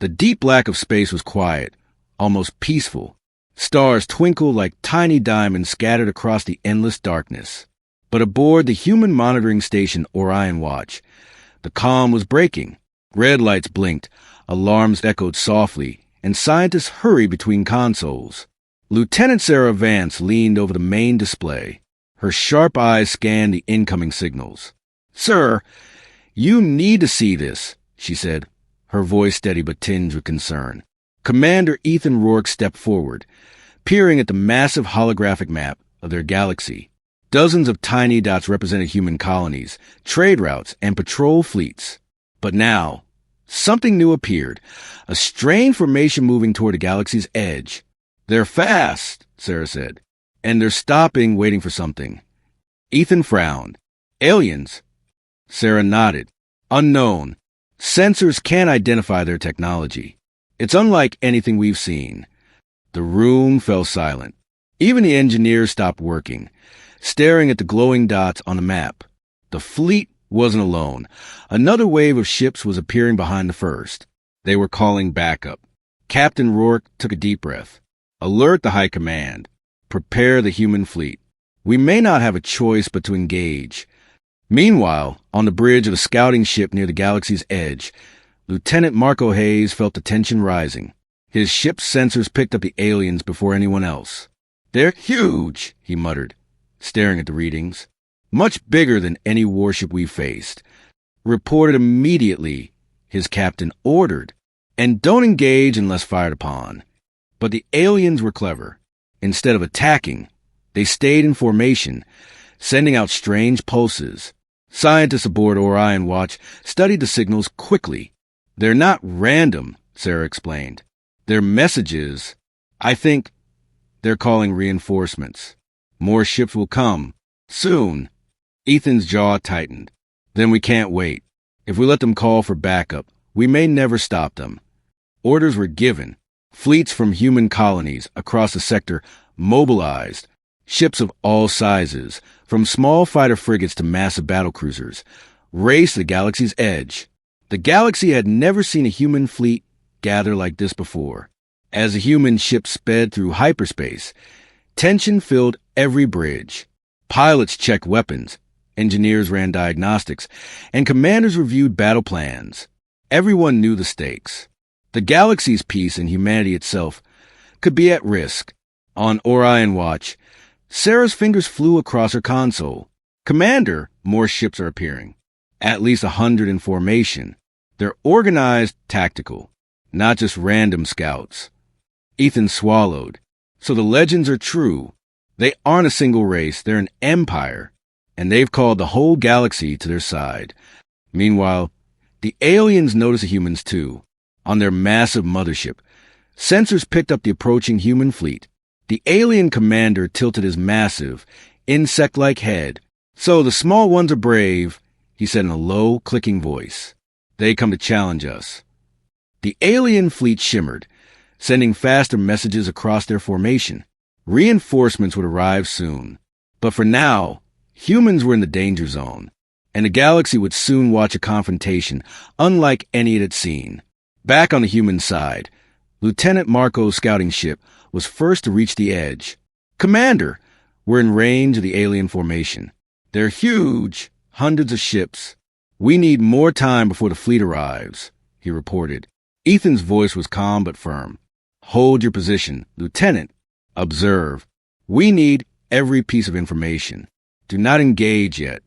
The deep black of space was quiet, almost peaceful. Stars twinkled like tiny diamonds scattered across the endless darkness. But aboard the human monitoring station Orion Watch, the calm was breaking. Red lights blinked, alarms echoed softly, and scientists hurried between consoles. Lieutenant Sarah Vance leaned over the main display. Her sharp eyes scanned the incoming signals. "Sir, you need to see this," she said, her voice steady but tinged with concern. Commander Ethan Rourke stepped forward, peering at the massive holographic map of their galaxy. Dozens of tiny dots represented human colonies, trade routes, and patrol fleets. But now, something new appeared, a strange formation moving toward the galaxy's edge. "They're fast," Sarah said, "and they're stopping, waiting for something." Ethan frowned. "Aliens?" Sarah nodded. "Unknown. Sensors can't identify their technology. It's unlike anything we've seen." The room fell silent. Even the engineers stopped working, staring at the glowing dots on the map. The fleet wasn't alone. Another wave of ships was appearing behind the first. They were calling backup. Captain Rourke took a deep breath. "Alert the High Command. Prepare the human fleet. We may not have a choice but to engage." Meanwhile, on the bridge of a scouting ship near the galaxy's edge, Lieutenant Marco Hayes felt the tension rising. His ship's sensors picked up the aliens before anyone else. "They're huge," he muttered, staring at the readings. "Much bigger than any warship we've faced." "Reported immediately," his captain ordered, "and don't engage unless fired upon." But the aliens were clever. Instead of attacking, they stayed in formation, sending out strange pulses. Scientists aboard Orion Watch studied the signals quickly. "They're not random," Sarah explained. "They're messages. I think they're calling reinforcements. More ships will come. Soon." Ethan's jaw tightened. "Then we can't wait. If we let them call for backup, we may never stop them." Orders were given. Fleets from human colonies across the sector mobilized. Ships of all sizes, from small fighter frigates to massive battlecruisers, raced the galaxy's edge. The galaxy had never seen a human fleet gather like this before. As the human ships sped through hyperspace, tension filled every bridge. Pilots checked weapons, engineers ran diagnostics, and commanders reviewed battle plans. Everyone knew the stakes. The galaxy's peace and humanity itself could be at risk. On Orion Watch, Sarah's fingers flew across her console. "Commander, more ships are appearing. At least 100 in formation. They're organized, tactical, not just random scouts." Ethan swallowed. "So the legends are true. They aren't a single race, they're an empire, and they've called the whole galaxy to their side." Meanwhile, the aliens noticed the humans too. On their massive mothership, sensors picked up the approaching human fleet. The alien commander tilted his massive, insect-like head. "So the small ones are brave," he said in a low, clicking voice. "They come to challenge us." The alien fleet shimmered, sending faster messages across their formation. Reinforcements would arrive soon. But for now, humans were in the danger zone, and the galaxy would soon watch a confrontation unlike any it had seen. Back on the human side, Lieutenant Marco's scouting ship was first to reach the edge. "Commander, we're in range of the alien formation. They're huge, hundreds of ships. We need more time before the fleet arrives," he reported. Ethan's voice was calm but firm. "Hold your position, Lieutenant. Observe. We need every piece of information. Do not engage yet."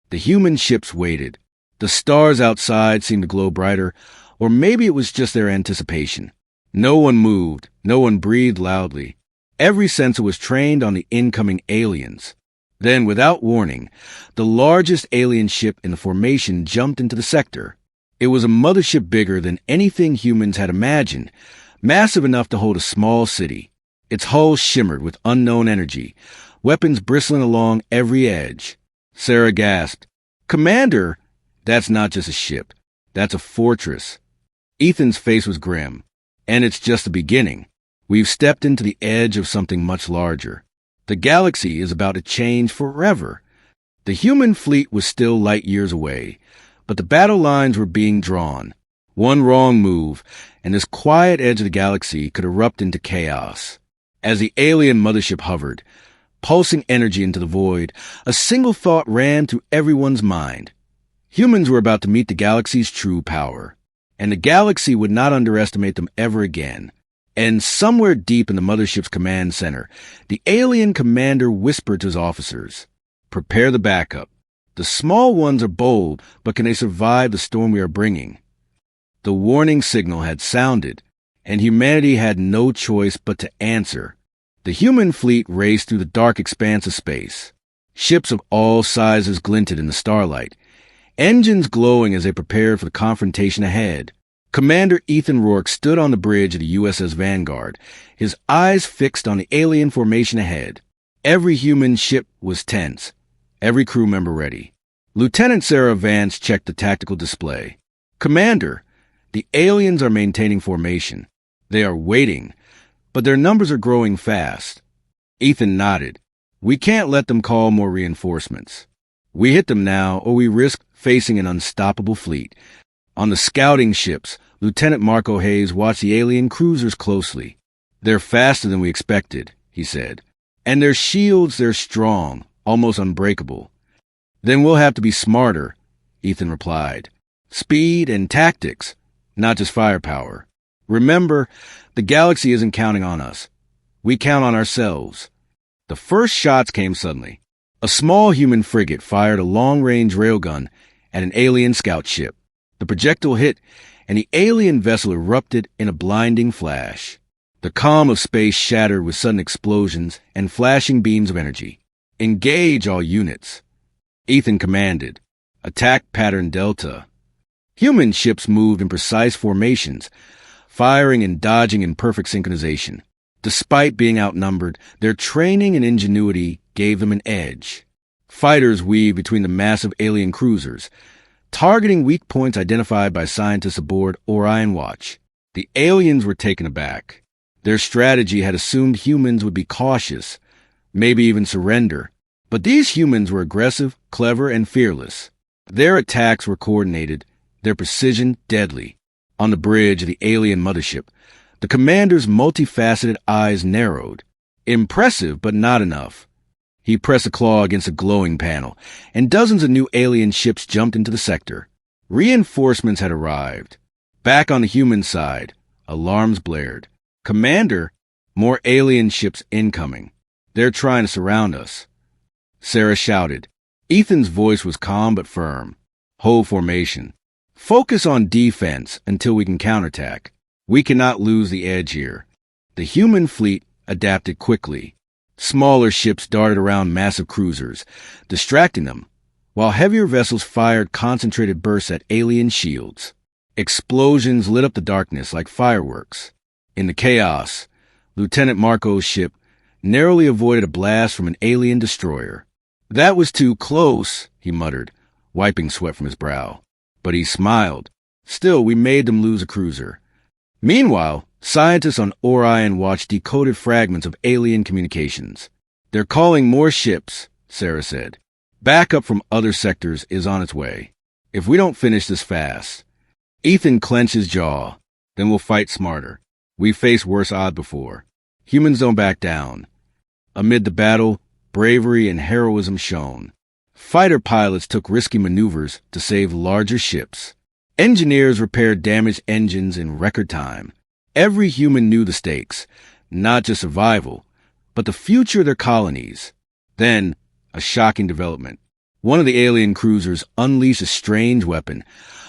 The human ships waited. The stars outside seemed to glow brighter, or maybe it was just their anticipation. No one moved. No one breathed loudly. Every sensor was trained on the incoming aliens. Then, without warning, the largest alien ship in the formation jumped into the sector. It was a mothership bigger than anything humans had imagined, massive enough to hold a small city. Its hull shimmered with unknown energy, weapons bristling along every edge. Sarah gasped. "Commander, that's not just a ship. That's a fortress." Ethan's face was grim. "And it's just the beginning. We've stepped into the edge of something much larger. The galaxy is about to change forever." The human fleet was still light years away, but the battle lines were being drawn. One wrong move, and this quiet edge of the galaxy could erupt into chaos. As the alien mothership hovered, pulsing energy into the void, a single thought ran through everyone's mind. Humans were about to meet the galaxy's true power, and the galaxy would not underestimate them ever again. And somewhere deep in the mothership's command center, the alien commander whispered to his officers, "Prepare the backup. The small ones are bold, but can they survive the storm we are bringing?" The warning signal had sounded, and humanity had no choice but to answer. The human fleet raced through the dark expanse of space. Ships of all sizes glinted in the starlight, engines glowing as they prepared for the confrontation ahead. Commander Ethan Rourke stood on the bridge of the USS Vanguard, his eyes fixed on the alien formation ahead. Every human ship was tense, every crew member ready. Lieutenant Sarah Vance checked the tactical display. "Commander, the aliens are maintaining formation. They are waiting, but their numbers are growing fast." Ethan nodded. "We can't let them call more reinforcements. We hit them now, or we risk facing an unstoppable fleet." On the scouting ships, Lieutenant Marco Hayes watched the alien cruisers closely. "They're faster than we expected," he said. "And their shields, they're strong, almost unbreakable." "Then we'll have to be smarter," Ethan replied. "Speed and tactics, not just firepower. Remember, the galaxy isn't counting on us. We count on ourselves." The first shots came suddenly. A small human frigate fired a long-range railgun at an alien scout ship. The projectile hit, and the alien vessel erupted in a blinding flash. The calm of space shattered with sudden explosions and flashing beams of energy. "Engage all units," Ethan commanded. "Attack pattern Delta." Human ships moved in precise formations, firing and dodging in perfect synchronization. Despite being outnumbered, their training and ingenuity gave them an edge. Fighters weaved between the massive alien cruisers, targeting weak points identified by scientists aboard Orion Watch. The aliens were taken aback. Their strategy had assumed humans would be cautious, maybe even surrender. But these humans were aggressive, clever, and fearless. Their attacks were coordinated, their precision deadly. On the bridge of the alien mothership, the commander's multifaceted eyes narrowed. Impressive, but not enough. He pressed a claw against a glowing panel, and dozens of new alien ships jumped into the sector. Reinforcements had arrived. Back on the human side, alarms blared. "Commander, more alien ships incoming. They're trying to surround us." Sarah shouted. Ethan's voice was calm but firm. "Hold formation. Focus on defense until we can counterattack. We cannot lose the edge here." The human fleet adapted quickly. Smaller ships darted around massive cruisers, distracting them, while heavier vessels fired concentrated bursts at alien shields. Explosions lit up the darkness like fireworks. In the chaos, Lieutenant Marco's ship narrowly avoided a blast from an alien destroyer. "That was too close," he muttered, wiping sweat from his brow. But he smiled. "Still, we made them lose a cruiser." Meanwhile, scientists on Orion Watch decoded fragments of alien communications. "They're calling more ships," Sarah said. "Backup from other sectors is on its way. If we don't finish this fast." Ethan clenched his jaw. "Then we'll fight smarter. We've faced worse odds before. Humans don't back down." Amid the battle, bravery and heroism shone. Fighter pilots took risky maneuvers to save larger ships. Engineers repaired damaged engines in record time. Every human knew the stakes, not just survival, but the future of their colonies. Then, a shocking development. One of the alien cruisers unleashed a strange weapon,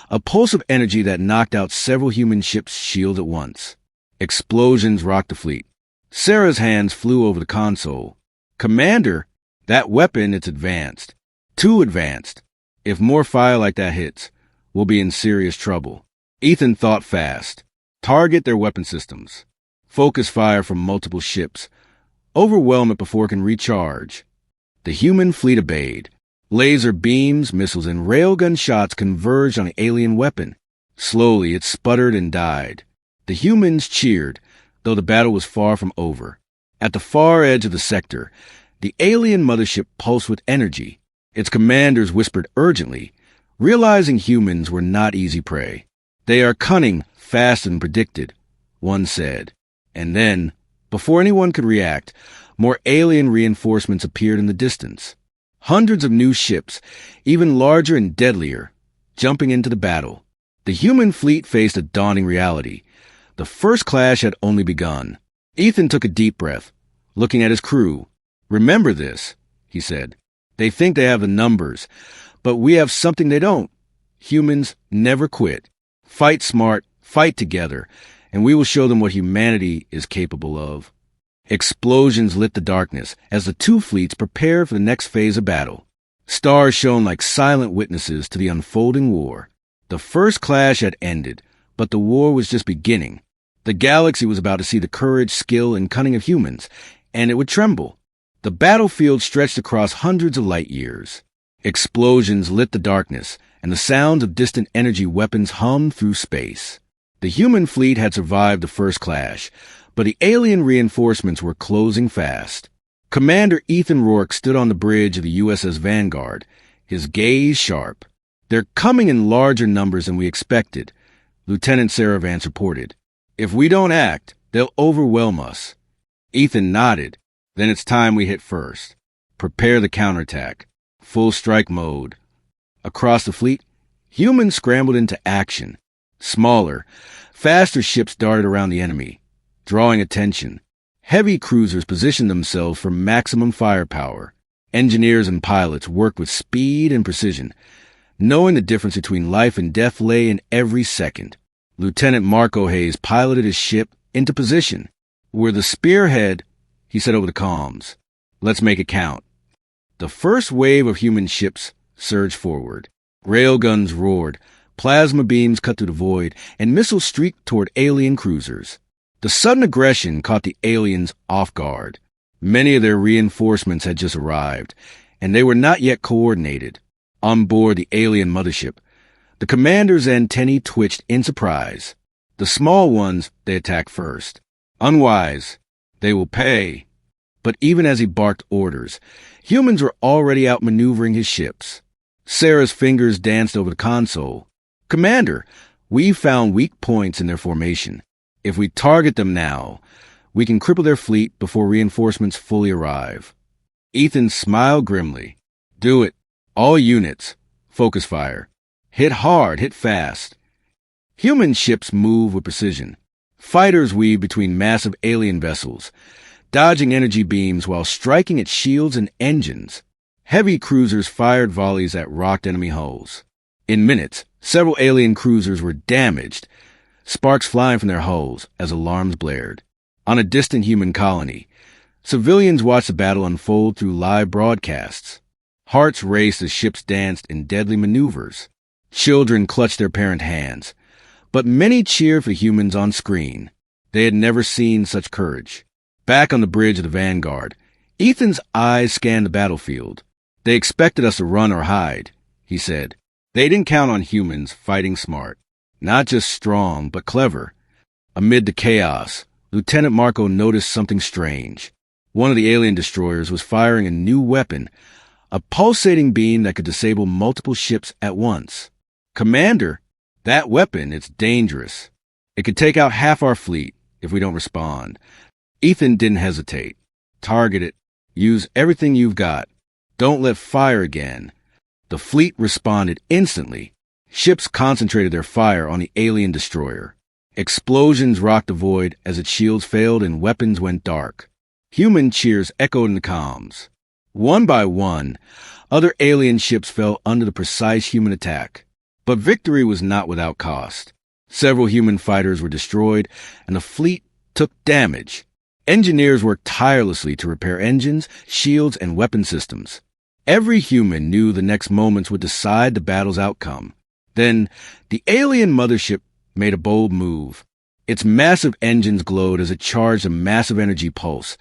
a pulse of energy that knocked out several human ships' shields at once. Explosions rocked the fleet. Sarah's hands flew over the console. "Commander, that weapon, it's advanced. Too advanced. If more fire like that hits, we'll be in serious trouble." Ethan thought fast. Target their weapon systems. Focus fire from multiple ships. Overwhelm it before it can recharge. The human fleet obeyed. Laser beams, missiles, and railgun shots converged on the alien weapon. Slowly, it sputtered and died. The humans cheered, though the battle was far from over. At the far edge of the sector, the alien mothership pulsed with energy. Its commanders whispered urgently, realizing humans were not easy prey. "They are cunning, fast, and predicted," one said. And then, before anyone could react, more alien reinforcements appeared in the distance. Hundreds of new ships, even larger and deadlier, jumping into the battle. The human fleet faced a daunting reality. The first clash had only begun. Ethan took a deep breath, looking at his crew. "Remember this," he said. "They think they have the numbers, but we have something they don't. Humans never quit. Fight smart, fight together, and we will show them what humanity is capable of." Explosions lit the darkness as the two fleets prepared for the next phase of battle. Stars shone like silent witnesses to the unfolding war. The first clash had ended, but the war was just beginning. The galaxy was about to see the courage, skill, and cunning of humans, and it would tremble. The battlefield stretched across hundreds of light years. Explosions lit the darkness, and the sounds of distant energy weapons hummed through space. The human fleet had survived the first clash, but the alien reinforcements were closing fast. Commander Ethan Rourke stood on the bridge of the USS Vanguard, his gaze sharp. "They're coming in larger numbers than we expected," Lieutenant Sarah Vance reported. "If we don't act, they'll overwhelm us." Ethan nodded. "Then it's time we hit first. Prepare the counterattack. Full strike mode." Across the fleet, humans scrambled into action. Smaller, faster ships darted around the enemy, drawing attention. Heavy cruisers positioned themselves for maximum firepower. Engineers and pilots worked with speed and precision, knowing the difference between life and death lay in every second. Lieutenant Marco Hayes piloted his ship into position. "We're the spearhead," he said over the comms. "Let's make it count." The first wave of human ships surged forward. Railguns roared, plasma beams cut through the void, and missiles streaked toward alien cruisers. The sudden aggression caught the aliens off guard. Many of their reinforcements had just arrived, and they were not yet coordinated. On board the alien mothership, the commander's antennae twitched in surprise. The small ones they attacked first. Unwise. They will pay. But even as he barked orders, humans were already outmaneuvering his ships. Sarah's fingers danced over the console. "Commander, we've found weak points in their formation. If we target them now, we can cripple their fleet before reinforcements fully arrive." Ethan smiled grimly. "Do it. All units. Focus fire. Hit hard, hit fast." Human ships move with precision. Fighters weave between massive alien vessels, dodging energy beams while striking at shields and engines. Heavy cruisers fired volleys that rocked enemy hulls. In minutes, several alien cruisers were damaged, sparks flying from their hulls as alarms blared. On a distant human colony, civilians watched the battle unfold through live broadcasts. Hearts raced as ships danced in deadly maneuvers. Children clutched their parent hands, but many cheered for humans on screen. They had never seen such courage. Back on the bridge of the Vanguard, Ethan's eyes scanned the battlefield. "They expected us to run or hide," he said. "They didn't count on humans fighting smart. Not just strong, but clever." Amid the chaos, Lieutenant Marco noticed something strange. One of the alien destroyers was firing a new weapon, a pulsating beam that could disable multiple ships at once. "Commander, that weapon, it's dangerous. It could take out half our fleet if we don't respond." Ethan didn't hesitate. "Target it. Use everything you've got. Don't let fire again." The fleet responded instantly. Ships concentrated their fire on the alien destroyer. Explosions rocked the void as its shields failed and weapons went dark. Human cheers echoed in the comms. One by one, other alien ships fell under the precise human attack. But victory was not without cost. Several human fighters were destroyed, and the fleet took damage. Engineers worked tirelessly to repair engines, shields, and weapon systems. Every human knew the next moments would decide the battle's outcome. Then, the alien mothership made a bold move. Its massive engines glowed as it charged a massive energy pulse,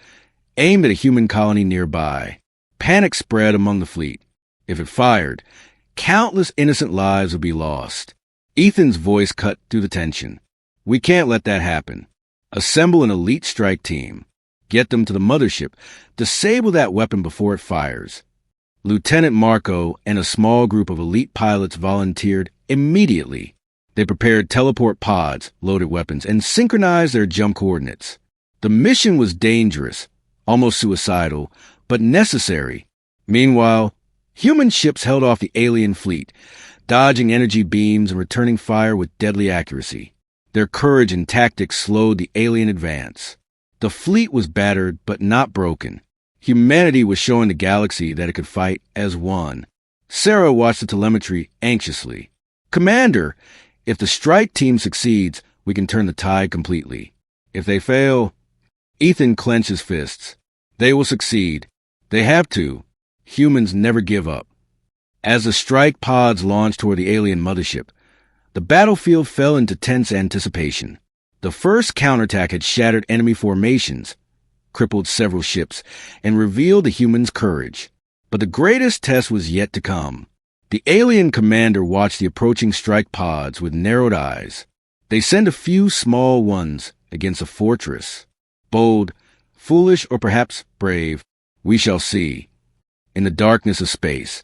aimed at a human colony nearby. Panic spread among the fleet. If it fired, countless innocent lives would be lost. Ethan's voice cut through the tension. "We can't let that happen. Assemble an elite strike team. Get them to the mothership. Disable that weapon before it fires." Lieutenant Marco and a small group of elite pilots volunteered immediately. They prepared teleport pods, loaded weapons, and synchronized their jump coordinates. The mission was dangerous, almost suicidal, but necessary. Meanwhile, human ships held off the alien fleet, dodging energy beams and returning fire with deadly accuracy. Their courage and tactics slowed the alien advance. The fleet was battered, but not broken. Humanity was showing the galaxy that it could fight as one. Sarah watched the telemetry anxiously. "Commander, if the strike team succeeds, we can turn the tide completely. If they fail..." Ethan clenched his fists. "They will succeed. They have to. Humans never give up." As the strike pods launched toward the alien mothership, the battlefield fell into tense anticipation. The first counterattack had shattered enemy formations, crippled several ships, and revealed the humans' courage. But the greatest test was yet to come. The alien commander watched the approaching strike pods with narrowed eyes. They sent a few small ones against a fortress. Bold, foolish, or perhaps brave, we shall see. In the darkness of space,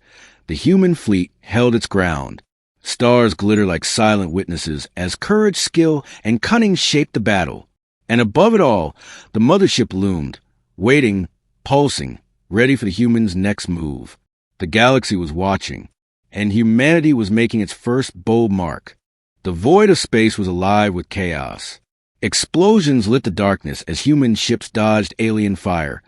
the human fleet held its ground. Stars glittered like silent witnesses as courage, skill, and cunning shaped the battle. And above it all, the mothership loomed, waiting, pulsing, ready for the humans' next move. The galaxy was watching, and humanity was making its first bold mark. The void of space was alive with chaos. Explosions lit the darkness as human ships dodged alien fire,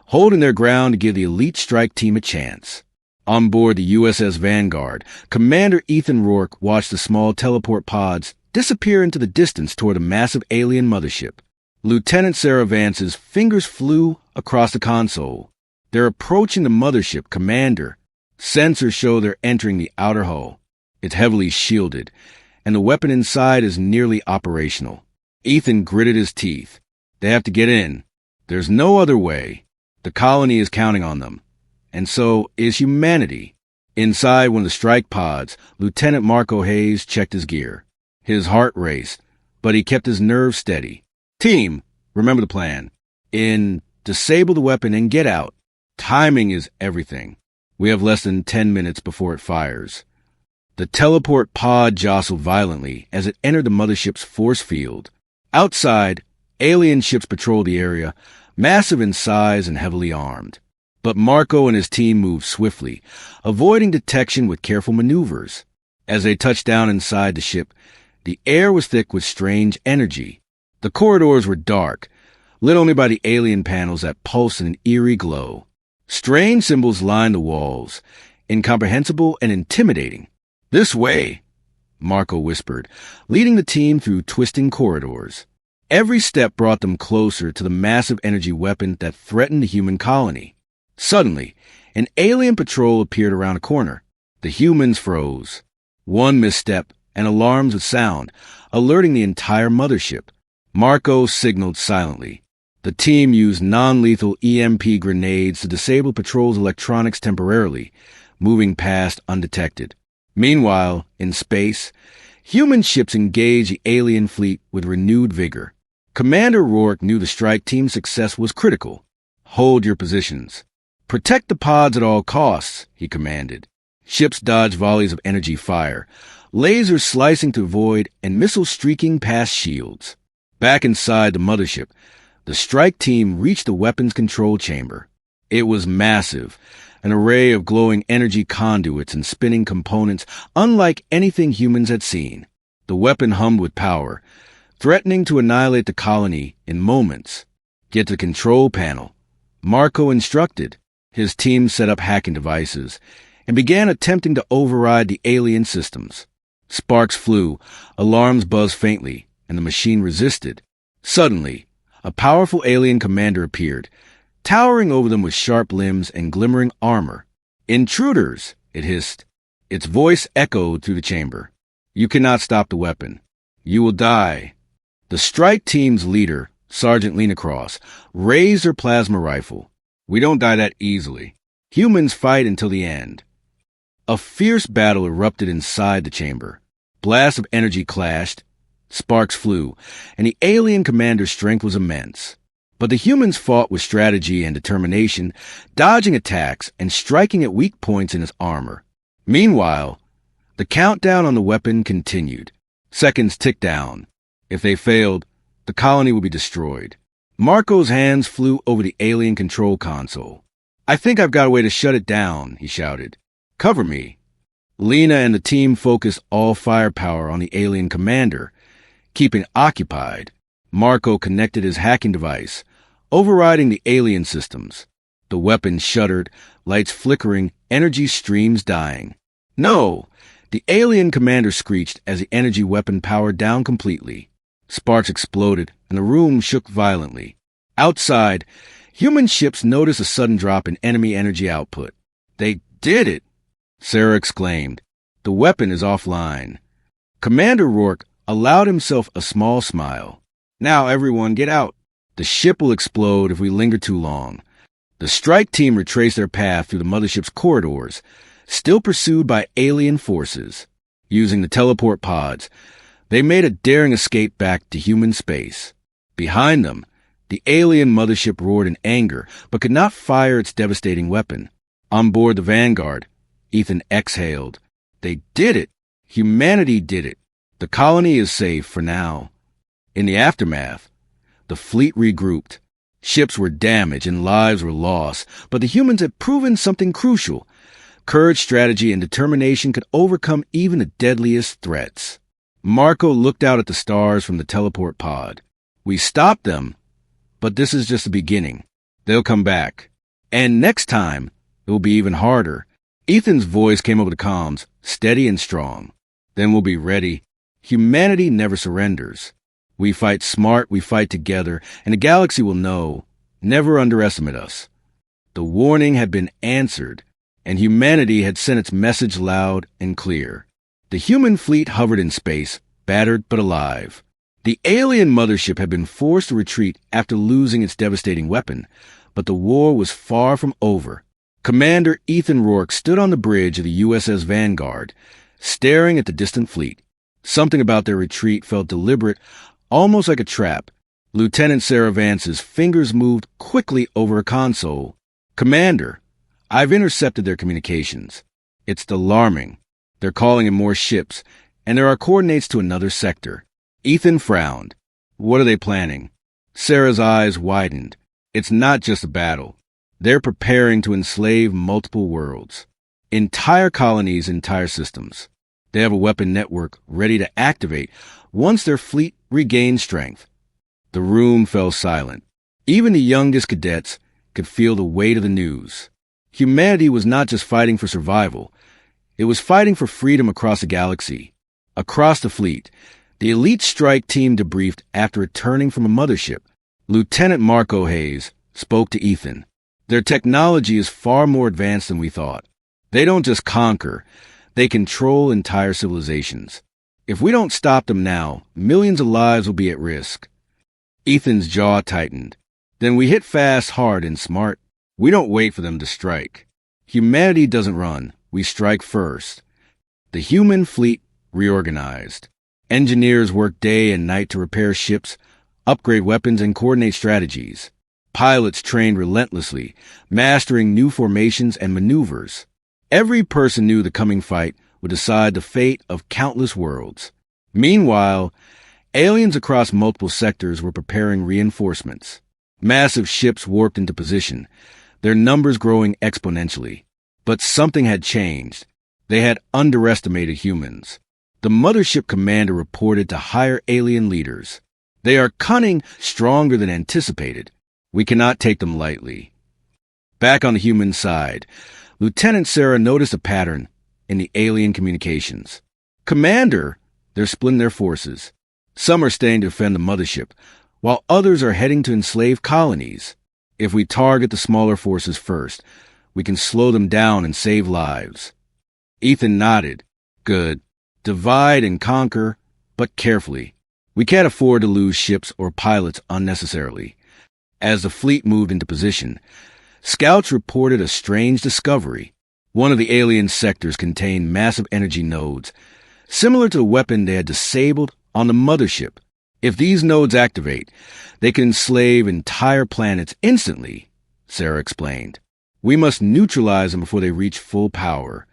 holding their ground to give the elite strike team a chance. On board the USS Vanguard, Commander Ethan Rourke watched the small teleport pods disappear into the distance toward a massive alien mothership. Lieutenant Sarah Vance's fingers flew across the console. "They're approaching the mothership, Commander." Sensors show they're entering the outer hull. It's heavily shielded, and the weapon inside is nearly operational. Ethan gritted his teeth. They have to get in. There's no other way. The colony is counting on them. And so is humanity. Inside one of the strike pods, Lieutenant Marco Hayes checked his gear. His heart raced, but he kept his nerves steady. "Team, remember the plan. Disable the weapon and get out. Timing is everything. We have less than 10 minutes before it fires." The teleport pod jostled violently as it entered the mothership's force field. Outside, alien ships patrolled the area, massive in size and heavily armed. But Marco and his team moved swiftly, avoiding detection with careful maneuvers. As they touched down inside the ship, the air was thick with strange energy. The corridors were dark, lit only by the alien panels that pulsed in an eerie glow. Strange symbols lined the walls, incomprehensible and intimidating. "This way," Marco whispered, leading the team through twisting corridors. Every step brought them closer to the massive energy weapon that threatened the human colony. Suddenly, an alien patrol appeared around a corner. The humans froze. One misstep, and alarms would sound, alerting the entire mothership. Marco signaled silently. The team used non-lethal EMP grenades to disable patrol's electronics temporarily, moving past undetected. Meanwhile, in space, human ships engaged the alien fleet with renewed vigor. Commander Rourke knew the strike team's success was critical. "Hold your positions. Protect the pods at all costs," he commanded. Ships dodged volleys of energy fire, lasers slicing through void and missiles streaking past shields. Back inside the mothership, the strike team reached the weapons control chamber. It was massive, an array of glowing energy conduits and spinning components unlike anything humans had seen. The weapon hummed with power, threatening to annihilate the colony in moments. "Get to the control panel," Marco instructed. His team set up hacking devices and began attempting to override the alien systems. Sparks flew, alarms buzzed faintly, and the machine resisted. Suddenly, a powerful alien commander appeared, towering over them with sharp limbs and glimmering armor. "Intruders!" it hissed. Its voice echoed through the chamber. "You cannot stop the weapon. You will die." The strike team's leader, Sergeant Leanacross, raised her plasma rifle. "We don't die that easily. Humans fight until the end." A fierce battle erupted inside the chamber. Blasts of energy clashed, sparks flew, and the alien commander's strength was immense. But the humans fought with strategy and determination, dodging attacks and striking at weak points in his armor. Meanwhile, the countdown on the weapon continued. Seconds ticked down. If they failed, the colony would be destroyed. Marco's hands flew over the alien control console. "I think I've got a way to shut it down," he shouted. "Cover me." Lena and the team focused all firepower on the alien commander, keeping occupied. Marco connected his hacking device, overriding the alien systems. The weapon shuddered, lights flickering, energy streams dying. "No!" The alien commander screeched as the energy weapon powered down completely. Sparks exploded, and the room shook violently. Outside, human ships noticed a sudden drop in enemy energy output. "They did it!" Sarah exclaimed. "The weapon is offline." Commander Rourke allowed himself a small smile. "Now everyone get out. The ship will explode if we linger too long." The strike team retraced their path through the mothership's corridors, still pursued by alien forces. Using the teleport pods, they made a daring escape back to human space. Behind them, the alien mothership roared in anger, but could not fire its devastating weapon. On board the Vanguard, Ethan exhaled. "They did it! Humanity did it! The colony is safe for now." In the aftermath, the fleet regrouped. Ships were damaged and lives were lost, but the humans had proven something crucial. Courage, strategy, and determination could overcome even the deadliest threats. Marco looked out at the stars from the teleport pod. "We stopped them, but this is just the beginning. They'll come back. And next time, it will be even harder." Ethan's voice came over the comms, steady and strong. "Then we'll be ready. Humanity never surrenders. We fight smart, we fight together, and the galaxy will know. Never underestimate us." The warning had been answered, and humanity had sent its message loud and clear. The human fleet hovered in space, battered but alive. The alien mothership had been forced to retreat after losing its devastating weapon, but the war was far from over. Commander Ethan Rourke stood on the bridge of the USS Vanguard, staring at the distant fleet. Something about their retreat felt deliberate, almost like a trap. Lieutenant Sarah Vance's fingers moved quickly over a console. "Commander, I've intercepted their communications. It's alarming. They're calling in more ships, and there are coordinates to another sector." Ethan frowned. "What are they planning?" Sarah's eyes widened. "It's not just a battle. They're preparing to enslave multiple worlds. Entire colonies, entire systems. They have a weapon network ready to activate once their fleet regains strength." The room fell silent. Even the youngest cadets could feel the weight of the news. Humanity was not just fighting for survival. It was fighting for freedom across the galaxy. Across the fleet, the elite strike team debriefed after returning from a mothership. Lieutenant Marco Hayes spoke to Ethan. "Their technology is far more advanced than we thought. They don't just conquer, they control entire civilizations. If we don't stop them now, millions of lives will be at risk." Ethan's jaw tightened. "Then we hit fast, hard, and smart. We don't wait for them to strike. Humanity doesn't run. We strike first." The human fleet reorganized. Engineers worked day and night to repair ships, upgrade weapons, and coordinate strategies. Pilots trained relentlessly, mastering new formations and maneuvers. Every person knew the coming fight would decide the fate of countless worlds. Meanwhile, aliens across multiple sectors were preparing reinforcements. Massive ships warped into position, their numbers growing exponentially. But something had changed. They had underestimated humans. The mothership commander reported to higher alien leaders. "They are cunning, stronger than anticipated. We cannot take them lightly." Back on the human side, Lieutenant Sarah noticed a pattern in the alien communications. "Commander!" They're splitting their forces. Some are staying to defend the mothership, while others are heading to enslave colonies. If we target the smaller forces first, we can slow them down and save lives. Ethan nodded. "Good. Divide and conquer, but carefully. We can't afford to lose ships or pilots unnecessarily." As the fleet moved into position, scouts reported a strange discovery. One of the alien sectors contained massive energy nodes, similar to the weapon they had disabled on the mothership. If these nodes activate, they can enslave entire planets instantly, Sarah explained. "We must neutralize them before they reach full power."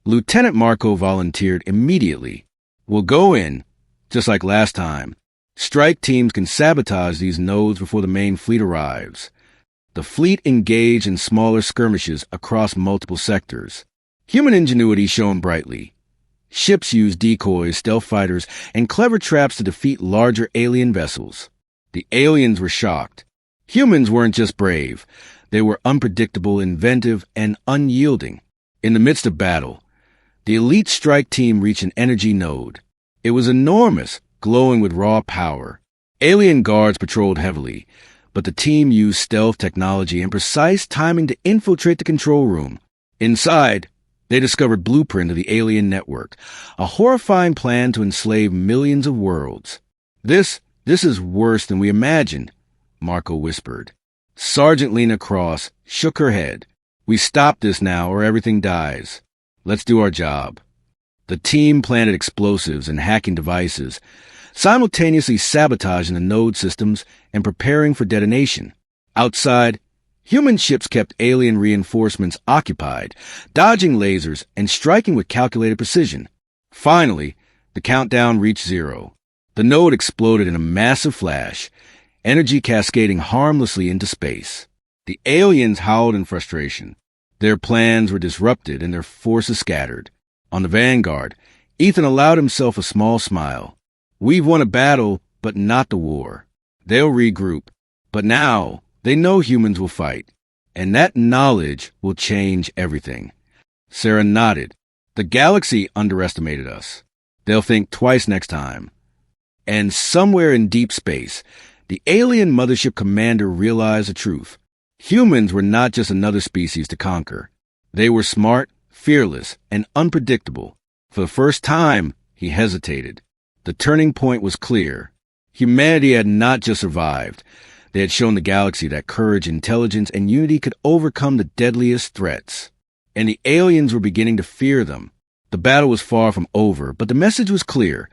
Lieutenant Marco volunteered immediately. "We'll go in, Just like last time, strike teams can sabotage these nodes before the main fleet arrives. The fleet engaged in smaller skirmishes across multiple sectors. Human ingenuity shone brightly. Ships used decoys, stealth fighters, and clever traps to defeat larger alien vessels. The aliens were shocked. Humans weren't just brave. They were unpredictable, inventive, and unyielding. In the midst of battle, the elite strike team reached an energy node. It was enormous, glowing with raw power. Alien guards patrolled heavily, but the team used stealth technology and precise timing to infiltrate the control room. Inside, they discovered blueprint of the alien network, a horrifying plan to enslave millions of worlds. This is worse than we imagined, Marco whispered. Sergeant Lena Cross shook her head. We stop this now or everything dies. Let's do our job. The team planted explosives and hacking devices, simultaneously sabotaging the node systems and preparing for detonation. Outside, human ships kept alien reinforcements occupied, dodging lasers and striking with calculated precision. Finally, the countdown reached 0. The node exploded in a massive flash, energy cascading harmlessly into space. The aliens howled in frustration. Their plans were disrupted and their forces scattered. On the Vanguard, Ethan allowed himself a small smile. We've won a battle, but not the war. They'll regroup. But now, they know humans will fight. And that knowledge will change everything. Sarah nodded. The galaxy underestimated us. They'll think twice next time. And somewhere in deep space, the alien mothership commander realized the truth. Humans were not just another species to conquer. They were smart, fearless, and unpredictable. For the first time, he hesitated. The turning point was clear. Humanity had not just survived. They had shown the galaxy that courage, intelligence, and unity could overcome the deadliest threats. And the aliens were beginning to fear them. The battle was far from over, but the message was clear.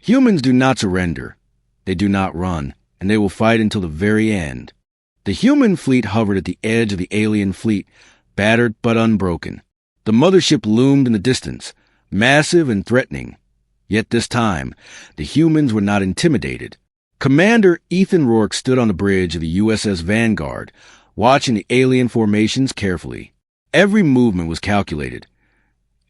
Humans do not surrender. They do not run, and they will fight until the very end. The human fleet hovered at the edge of the alien fleet, battered but unbroken. The mothership loomed in the distance, massive and threatening. Yet this time, the humans were not intimidated. Commander Ethan Rourke stood on the bridge of the USS Vanguard, watching the alien formations carefully. Every movement was calculated.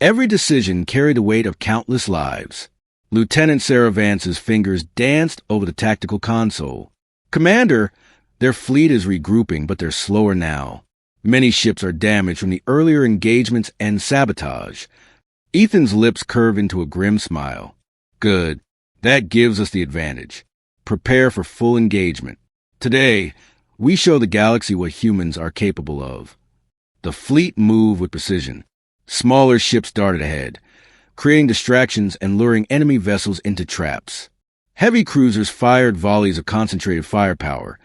Every decision carried the weight of countless lives. Lieutenant Sarah Vance's fingers danced over the tactical console. Commander, their fleet is regrouping, but they're slower now. Many ships are damaged from the earlier engagements and sabotage. Ethan's lips curved into a grim smile. Good. That gives us the advantage. Prepare for full engagement. Today, we show the galaxy what humans are capable of. The fleet moved with precision. Smaller ships darted ahead, creating distractions and luring enemy vessels into traps. Heavy cruisers fired volleys of concentrated firepower,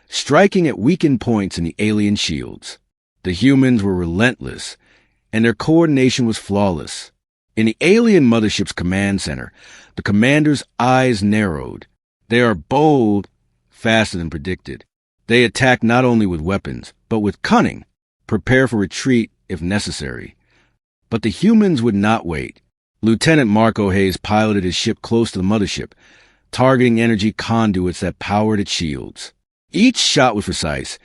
striking at weakened points in the alien shields. The humans were relentless, and their coordination was flawless. In the alien mothership's command center, the commander's eyes narrowed. They are bold, faster than predicted. They attack not only with weapons, but with cunning, prepare for retreat if necessary. But the humans would not wait. Lieutenant Marco Hayes piloted his ship close to the mothership, targeting energy conduits that powered its shields. Each shot was precise,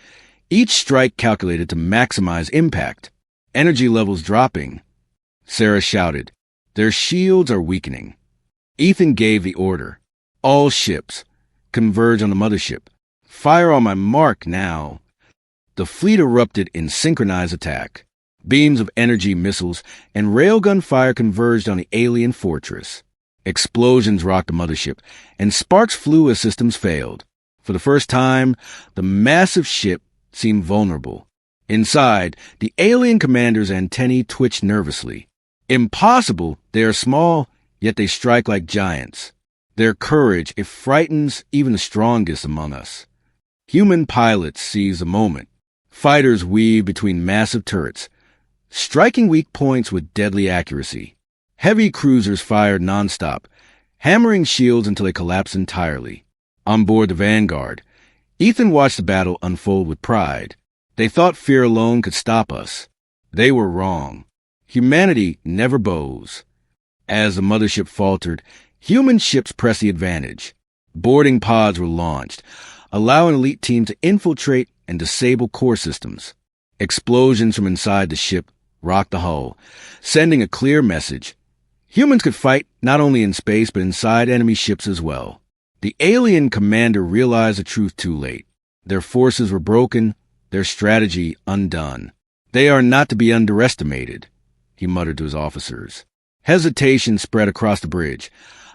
each strike calculated to maximize impact. Energy levels dropping. Sarah shouted, "Their shields are weakening." Ethan gave the order. All ships, converge on the mothership. Fire on my mark now. The fleet erupted in synchronized attack. Beams of energy missiles and railgun fire converged on the alien fortress. Explosions rocked the mothership, and sparks flew as systems failed. For the first time, the massive ship seemed vulnerable. Inside, the alien commander's antennae twitched nervously. Impossible! They are small, yet they strike like giants. Their courage, it frightens even the strongest among us. Human pilots seize the moment. Fighters weave between massive turrets, striking weak points with deadly accuracy. Heavy cruisers fired nonstop, hammering shields until they collapsed entirely. On board the Vanguard, Ethan watched the battle unfold with pride. They thought fear alone could stop us. They were wrong. Humanity never bows. As the mothership faltered, Human ships pressed the advantage. Boarding pods were launched, allowing elite teams to infiltrate and disable core systems. Explosions from inside the ship rocked the hull, sending a clear message. Humans could fight not only in space but inside enemy ships as well. The alien commander realized the truth too late. Their forces were broken, their strategy undone. "They are not to be underestimated," he muttered to his officers. Hesitation spread across the bridge,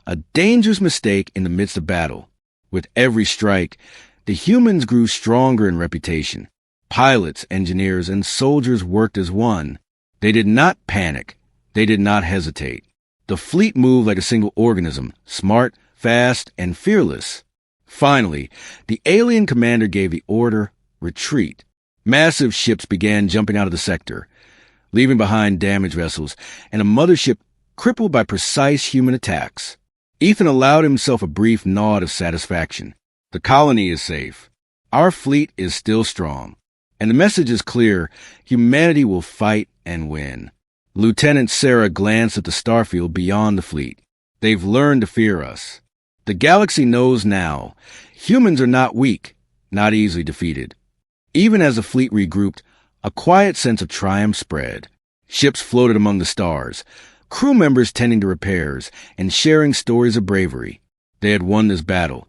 a dangerous mistake in the midst of battle. With every strike, the humans grew stronger in reputation. Pilots, engineers, and soldiers worked as one. They did not panic. They did not hesitate. The fleet moved like a single organism, smart, fast, and fearless. Finally, the alien commander gave the order, retreat. Massive ships began jumping out of the sector, leaving behind damaged vessels and a mothership crippled by precise human attacks. Ethan allowed himself a brief nod of satisfaction. The colony is safe. Our fleet is still strong. And the message is clear: humanity will fight and win. Lieutenant Sarah glanced at the starfield beyond the fleet. They've learned to fear us. The galaxy knows now. Humans are not weak, not easily defeated. Even as the fleet regrouped, a quiet sense of triumph spread. Ships floated among the stars, crew members tending to repairs and sharing stories of bravery. They had won this battle,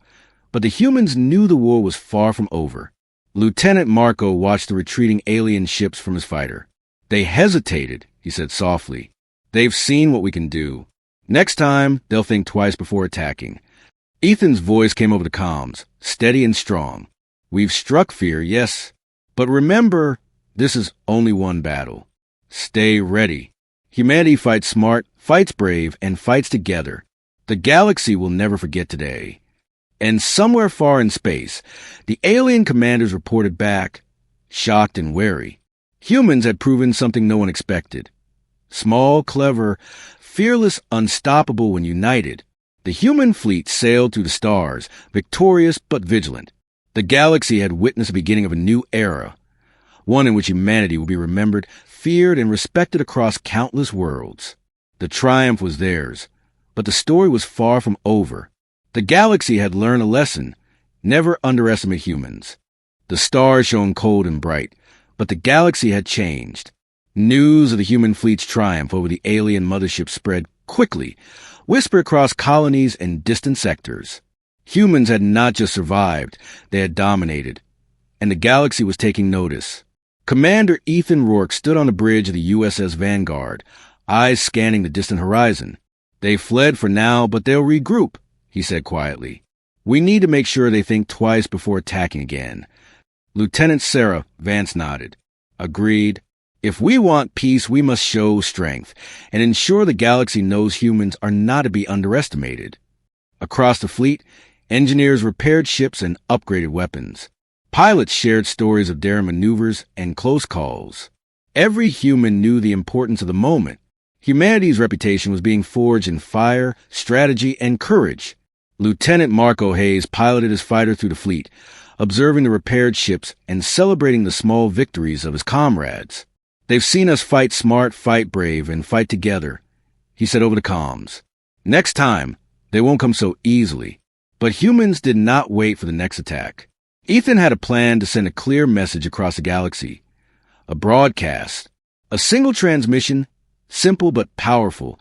but the humans knew the war was far from over. Lieutenant Marco watched the retreating alien ships from his fighter. "They hesitated," he said softly. "They've seen what we can do. Next time, they'll think twice before attacking." Ethan's voice came over the comms, steady and strong. "We've struck fear, yes, but remember, this is only one battle. Stay ready. Humanity fights smart, fights brave, and fights together. The galaxy will never forget today." And somewhere far in space, the alien commanders reported back, shocked and wary. Humans had proven something no one expected. Small, clever, fearless, unstoppable when united. The human fleet sailed through the stars, victorious but vigilant. The galaxy had witnessed the beginning of a new era, one in which humanity will be remembered, feared, and respected across countless worlds. The triumph was theirs, but the story was far from over. The galaxy had learned a lesson: never underestimate humans. The stars shone cold and bright, but the galaxy had changed. News of the human fleet's triumph over the alien mothership spread quickly, whispered across colonies and distant sectors. Humans had not just survived, they had dominated, and the galaxy was taking notice. Commander Ethan Rourke stood on the bridge of the USS Vanguard, eyes scanning the distant horizon. "They fled for now, but they'll regroup," he said quietly. "We need to make sure they think twice before attacking again." Lieutenant Sarah Vance nodded. "Agreed. If we want peace, we must show strength and ensure the galaxy knows humans are not to be underestimated." Across the fleet, engineers repaired ships and upgraded weapons. Pilots shared stories of daring maneuvers and close calls. Every human knew the importance of the moment. Humanity's reputation was being forged in fire, strategy, and courage. Lieutenant Marco Hayes piloted his fighter through the fleet, observing the repaired ships and celebrating the small victories of his comrades. "They've seen us fight smart, fight brave, and fight together," he said over the comms. "Next time, they won't come so easily." But humans did not wait for the next attack. Ethan had a plan to send a clear message across the galaxy. A broadcast. A single transmission, simple but powerful,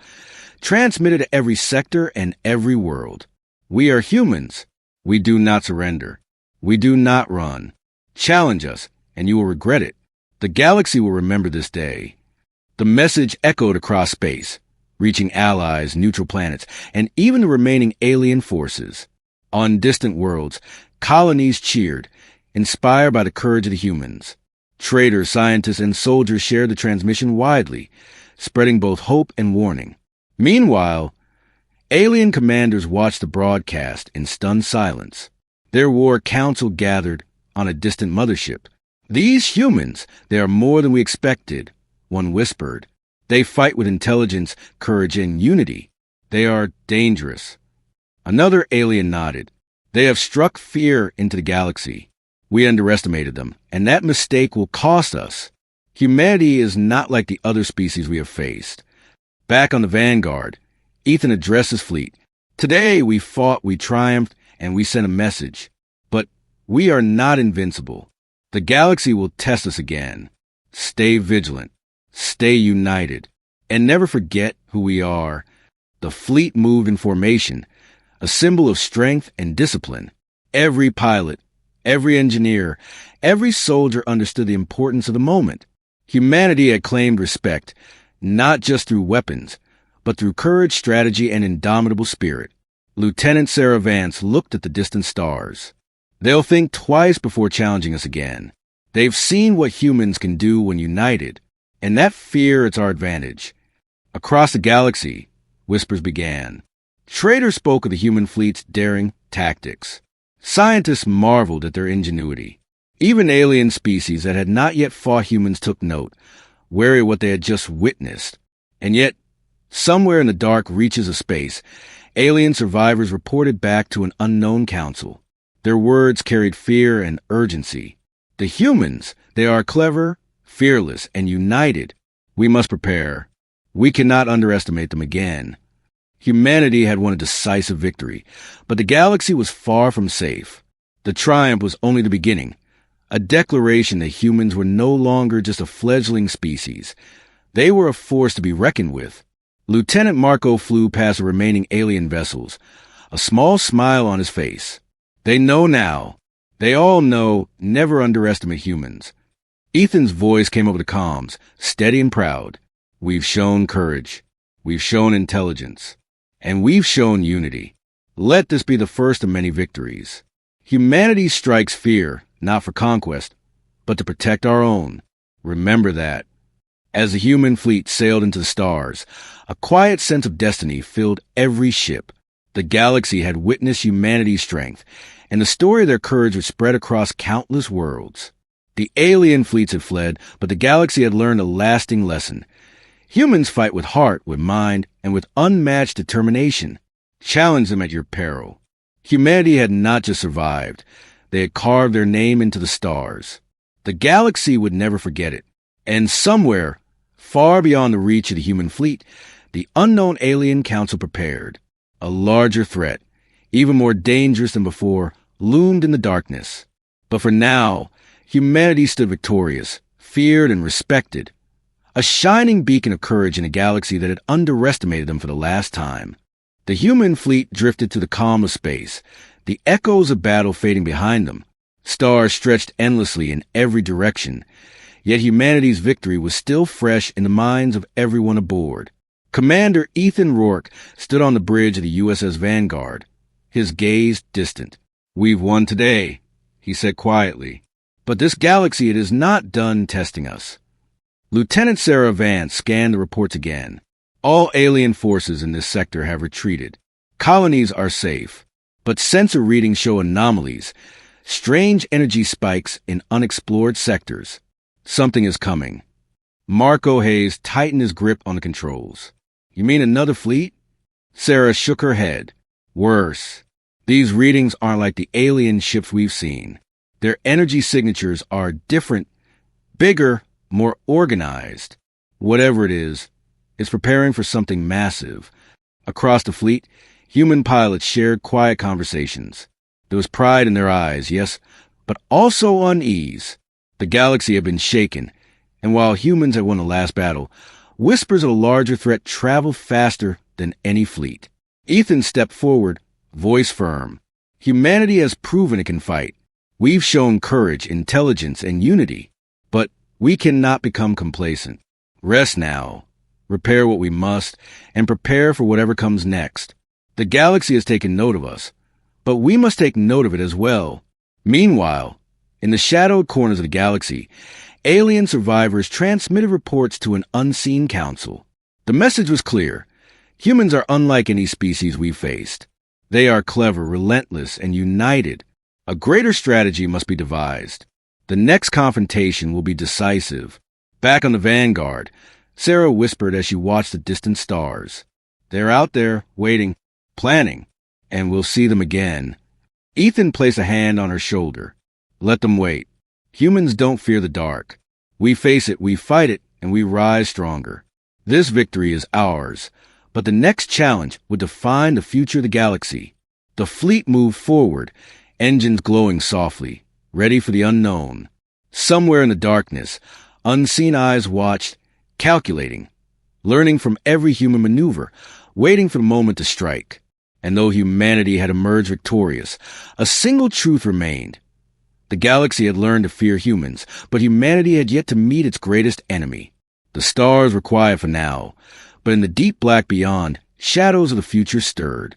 transmitted to every sector and every world. "We are humans. We do not surrender. We do not run. Challenge us, and you will regret it. The galaxy will remember this day." The message echoed across space, reaching allies, neutral planets, and even the remaining alien forces. On distant worlds, colonies cheered, inspired by the courage of the humans. Traders, scientists, and soldiers shared the transmission widely, spreading both hope and warning. Meanwhile, alien commanders watched the broadcast in stunned silence. Their war council gathered on a distant mothership. "These humans, they are more than we expected," one whispered. "They fight with intelligence, courage, and unity. They are dangerous." Another alien nodded. "They have struck fear into the galaxy. We underestimated them, and that mistake will cost us. Humanity is not like the other species we have faced." Back on the Vanguard, Ethan addressed his fleet. Today we fought, we triumphed, and we sent a message. But we are not invincible. The galaxy will test us again. Stay vigilant, stay united, and never forget who we are. The fleet moved in formation, a symbol of strength and discipline. Every pilot, every engineer, every soldier understood the importance of the moment. Humanity had claimed respect, not just through weapons, but through courage, strategy, and indomitable spirit. Lieutenant Sarah Vance looked at the distant stars. They'll think twice before challenging us again. They've seen what humans can do when united, and that fear is our advantage. Across the galaxy, whispers began. Traders spoke of the human fleet's daring tactics. Scientists marveled at their ingenuity. Even alien species that had not yet fought humans took note, wary of what they had just witnessed. And yet, somewhere in the dark reaches of space, alien survivors reported back to an unknown council. Their words carried fear and urgency. The humans, they are clever, fearless, and united. We must prepare. We cannot underestimate them again. Humanity had won a decisive victory, but the galaxy was far from safe. The triumph was only the beginning, a declaration that humans were no longer just a fledgling species. They were a force to be reckoned with. Lieutenant Marco flew past the remaining alien vessels, a small smile on his face. They know now. They all know, never underestimate humans. Ethan's voice came over the comms, steady and proud. We've shown courage. We've shown intelligence. And we've shown unity. Let this be the first of many victories. Humanity strikes fear, not for conquest, but to protect our own. Remember that. As the human fleet sailed into the stars, a quiet sense of destiny filled every ship. The galaxy had witnessed humanity's strength, and the story of their courage would spread across countless worlds. The alien fleets had fled, but the galaxy had learned a lasting lesson. Humans fight with heart, with mind, and with unmatched determination. Challenge them at your peril. Humanity had not just survived. They had carved their name into the stars. The galaxy would never forget it. And somewhere, far beyond the reach of the human fleet, the unknown alien council prepared. A larger threat, even more dangerous than before, loomed in the darkness. But for now, humanity stood victorious, feared and respected. A shining beacon of courage in a galaxy that had underestimated them for the last time. The human fleet drifted to the calm of space, the echoes of battle fading behind them. Stars stretched endlessly in every direction, yet humanity's victory was still fresh in the minds of everyone aboard. Commander Ethan Rourke stood on the bridge of the USS Vanguard, his gaze distant. We've won today, he said quietly. But this galaxy, it is not done testing us. Lieutenant Sarah Vance scanned the reports again. All alien forces in this sector have retreated. Colonies are safe, but sensor readings show anomalies, strange energy spikes in unexplored sectors. Something is coming. Marco Hayes tightened his grip on the controls. You mean another fleet? Sarah shook her head. Worse. These readings aren't like the alien ships we've seen. Their energy signatures are different, bigger, more organized. Whatever it is, it's preparing for something massive. Across the fleet, human pilots shared quiet conversations. There was pride in their eyes, yes, but also unease. The galaxy had been shaken, and while humans had won the last battle, whispers of a larger threat traveled faster than any fleet. Ethan stepped forward, voice firm. Humanity has proven it can fight. We've shown courage, intelligence, and unity. But we cannot become complacent. Rest now. Repair what we must, and prepare for whatever comes next. The galaxy has taken note of us, but we must take note of it as well. Meanwhile, in the shadowed corners of the galaxy, alien survivors transmitted reports to an unseen council. The message was clear. Humans are unlike any species we've faced. They are clever, relentless, and united. A greater strategy must be devised. The next confrontation will be decisive. Back on the Vanguard, Sarah whispered as she watched the distant stars. They're out there, waiting, planning, and we'll see them again. Ethan placed a hand on her shoulder. Let them wait. Humans don't fear the dark. We face it, we fight it, and we rise stronger. This victory is ours, But the next challenge would define the future of the galaxy. The fleet moved forward, engines glowing softly, ready for the unknown. Somewhere in the darkness, unseen eyes watched, calculating, learning from every human maneuver, waiting for the moment to strike. And though humanity had emerged victorious, a single truth remained. The galaxy had learned to fear humans, but humanity had yet to meet its greatest enemy. The stars were quiet for now, but in the deep black beyond, shadows of the future stirred.